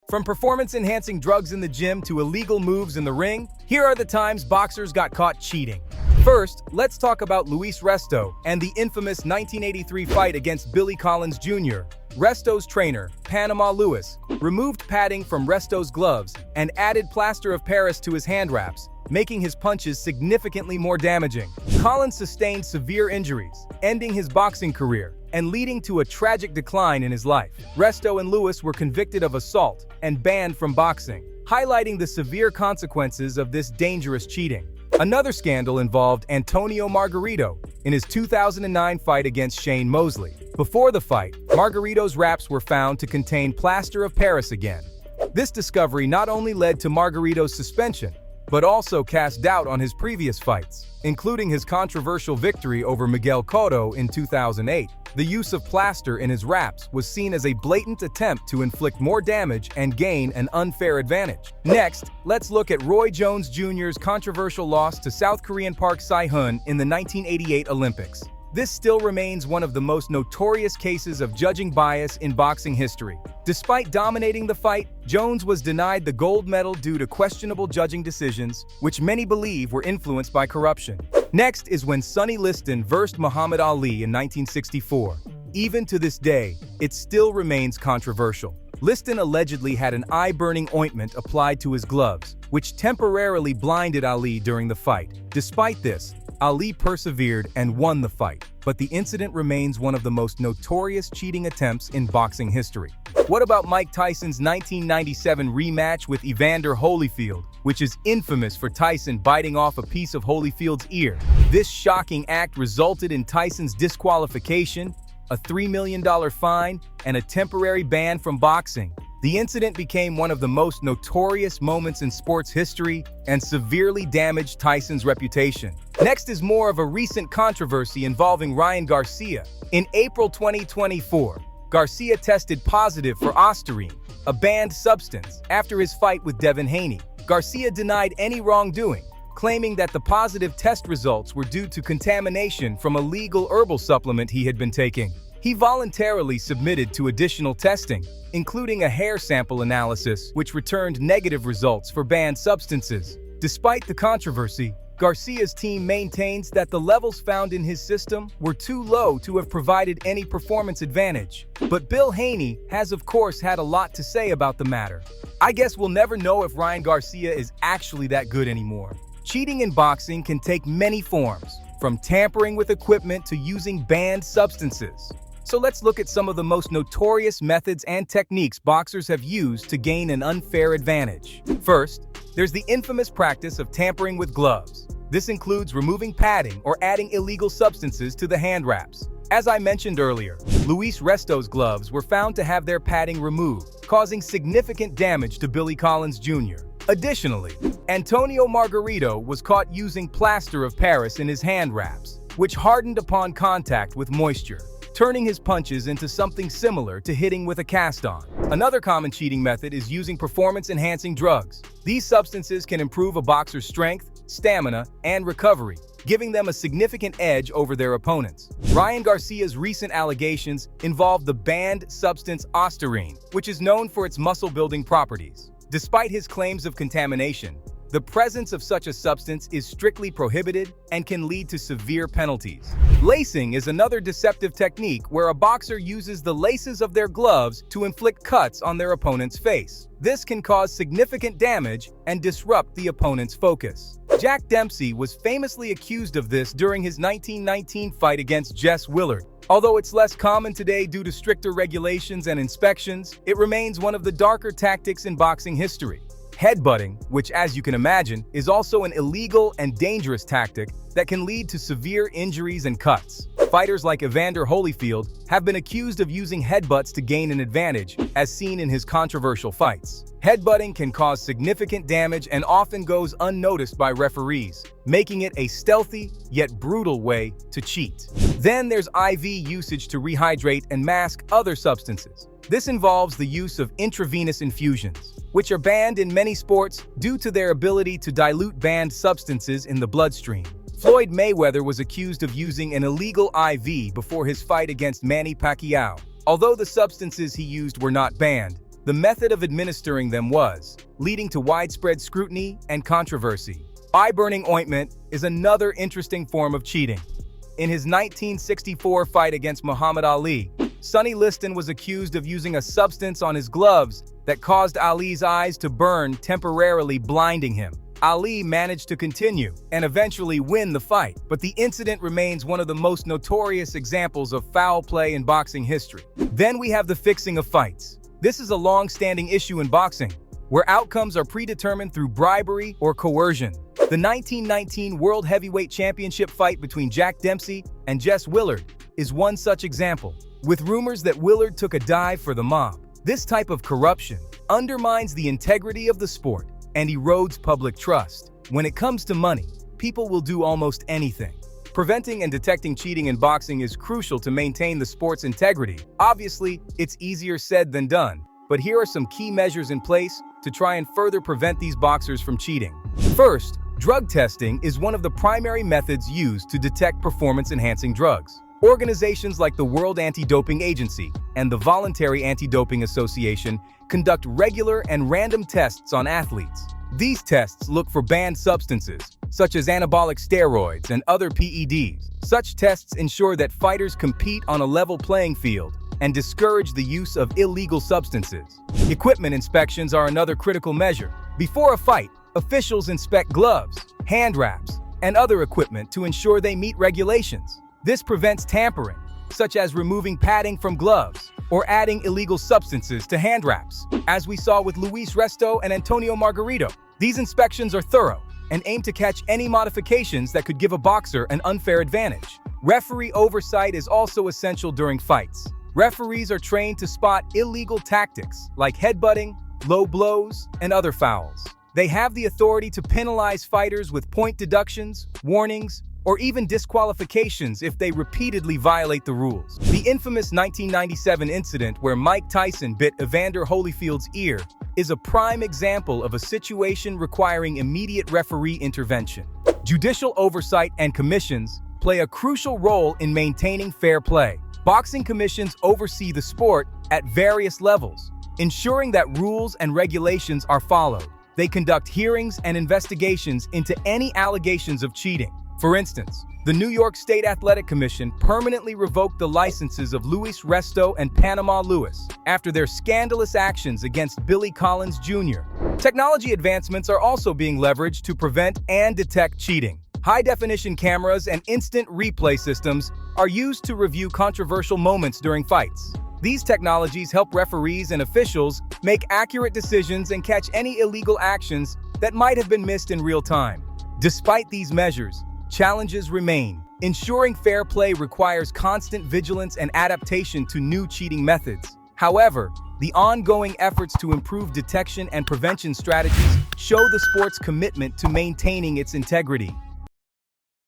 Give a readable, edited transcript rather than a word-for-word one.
From performance-enhancing drugs in the gym to illegal moves in the ring, here are the times boxers got caught cheating. First, let's talk about Luis Resto and the infamous 1983 fight against Billy Collins Jr. Resto's trainer, Panama Lewis, removed padding from Resto's gloves and added plaster of Paris to his hand wraps, making his punches significantly more damaging. Collins sustained severe injuries, ending his boxing career and leading to a tragic decline in his life. Resto and Lewis were convicted of assault and banned from boxing, highlighting the severe consequences of this dangerous cheating. Another scandal involved Antonio Margarito in his 2009 fight against Shane Mosley. Before the fight, Margarito's wraps were found to contain plaster of Paris again. This discovery not only led to Margarito's suspension, but also cast doubt on his previous fights, including his controversial victory over Miguel Cotto in 2008. The use of plaster in his wraps was seen as a blatant attempt to inflict more damage and gain an unfair advantage. Next, let's look at Roy Jones Jr.'s controversial loss to South Korean Park Se-hun in the 1988 Olympics. This still remains one of the most notorious cases of judging bias in boxing history. Despite dominating the fight, Jones was denied the gold medal due to questionable judging decisions, which many believe were influenced by corruption. Next is when Sonny Liston versed Muhammad Ali in 1964. Even to this day, it still remains controversial. Liston allegedly had an eye-burning ointment applied to his gloves, which temporarily blinded Ali during the fight. Despite this, Ali persevered and won the fight, but the incident remains one of the most notorious cheating attempts in boxing history. What about Mike Tyson's 1997 rematch with Evander Holyfield, which is infamous for Tyson biting off a piece of Holyfield's ear? This shocking act resulted in Tyson's disqualification, a $3 million fine, and a temporary ban from boxing. The incident became one of the most notorious moments in sports history and severely damaged Tyson's reputation. Next is more of a recent controversy involving Ryan Garcia. In April 2024, Garcia tested positive for Ostarine, a banned substance, after his fight with Devin Haney. Garcia denied any wrongdoing, claiming that the positive test results were due to contamination from a legal herbal supplement he had been taking. He voluntarily submitted to additional testing, including a hair sample analysis, which returned negative results for banned substances. Despite the controversy, Garcia's team maintains that the levels found in his system were too low to have provided any performance advantage. But Bill Haney has of course had a lot to say about the matter. I guess we'll never know if Ryan Garcia is actually that good anymore. Cheating in boxing can take many forms, from tampering with equipment to using banned substances. So let's look at some of the most notorious methods and techniques boxers have used to gain an unfair advantage. First, there's the infamous practice of tampering with gloves. This includes removing padding or adding illegal substances to the hand wraps. As I mentioned earlier, Luis Resto's gloves were found to have their padding removed, causing significant damage to Billy Collins Jr. Additionally, Antonio Margarito was caught using plaster of Paris in his hand wraps, which hardened upon contact with moisture, turning his punches into something similar to hitting with a cast-on. Another common cheating method is using performance-enhancing drugs. These substances can improve a boxer's strength, stamina, and recovery, giving them a significant edge over their opponents. Ryan Garcia's recent allegations involve the banned substance Ostarine, which is known for its muscle-building properties. Despite his claims of contamination, the presence of such a substance is strictly prohibited and can lead to severe penalties. Lacing is another deceptive technique where a boxer uses the laces of their gloves to inflict cuts on their opponent's face. This can cause significant damage and disrupt the opponent's focus. Jack Dempsey was famously accused of this during his 1919 fight against Jess Willard. Although it's less common today due to stricter regulations and inspections, it remains one of the darker tactics in boxing history. Headbutting, which as you can imagine, is also an illegal and dangerous tactic that can lead to severe injuries and cuts. Fighters like Evander Holyfield have been accused of using headbutts to gain an advantage, as seen in his controversial fights. Headbutting can cause significant damage and often goes unnoticed by referees, making it a stealthy yet brutal way to cheat. Then there's IV usage to rehydrate and mask other substances. This involves the use of intravenous infusions, which are banned in many sports due to their ability to dilute banned substances in the bloodstream. Floyd Mayweather was accused of using an illegal IV before his fight against Manny Pacquiao. Although the substances he used were not banned, the method of administering them was, leading to widespread scrutiny and controversy. Eye-burning ointment is another interesting form of cheating. In his 1964 fight against Muhammad Ali, Sonny Liston was accused of using a substance on his gloves that caused Ali's eyes to burn, temporarily blinding him. Ali managed to continue and eventually win the fight, but the incident remains one of the most notorious examples of foul play in boxing history. Then we have the fixing of fights. This is a long-standing issue in boxing, where outcomes are predetermined through bribery or coercion. The 1919 World Heavyweight Championship fight between Jack Dempsey and Jess Willard is one such example, with rumors that Willard took a dive for the mob. This type of corruption undermines the integrity of the sport and erodes public trust. When it comes to money, people will do almost anything. Preventing and detecting cheating in boxing is crucial to maintain the sport's integrity. Obviously, it's easier said than done, but here are some key measures in place to try and further prevent these boxers from cheating. First, drug testing is one of the primary methods used to detect performance-enhancing drugs. Organizations like the World Anti-Doping Agency and the Voluntary Anti-Doping Association conduct regular and random tests on athletes. These tests look for banned substances, such as anabolic steroids and other PEDs. Such tests ensure that fighters compete on a level playing field and discourage the use of illegal substances. Equipment inspections are another critical measure. Before a fight, officials inspect gloves, hand wraps, and other equipment to ensure they meet regulations. This prevents tampering, such as removing padding from gloves or adding illegal substances to hand wraps, as we saw with Luis Resto and Antonio Margarito. These inspections are thorough and aim to catch any modifications that could give a boxer an unfair advantage. Referee oversight is also essential during fights. Referees are trained to spot illegal tactics like headbutting, low blows, and other fouls. They have the authority to penalize fighters with point deductions, warnings, or even disqualifications if they repeatedly violate the rules. The infamous 1997 incident where Mike Tyson bit Evander Holyfield's ear is a prime example of a situation requiring immediate referee intervention. Judicial oversight and commissions play a crucial role in maintaining fair play. Boxing commissions oversee the sport at various levels, ensuring that rules and regulations are followed. They conduct hearings and investigations into any allegations of cheating. For instance, the New York State Athletic Commission permanently revoked the licenses of Luis Resto and Panama Lewis after their scandalous actions against Billy Collins Jr. Technology advancements are also being leveraged to prevent and detect cheating. High-definition cameras and instant replay systems are used to review controversial moments during fights. These technologies help referees and officials make accurate decisions and catch any illegal actions that might have been missed in real time. Despite these measures, challenges remain. Ensuring fair play requires constant vigilance and adaptation to new cheating methods. However, the ongoing efforts to improve detection and prevention strategies show the sport's commitment to maintaining its integrity.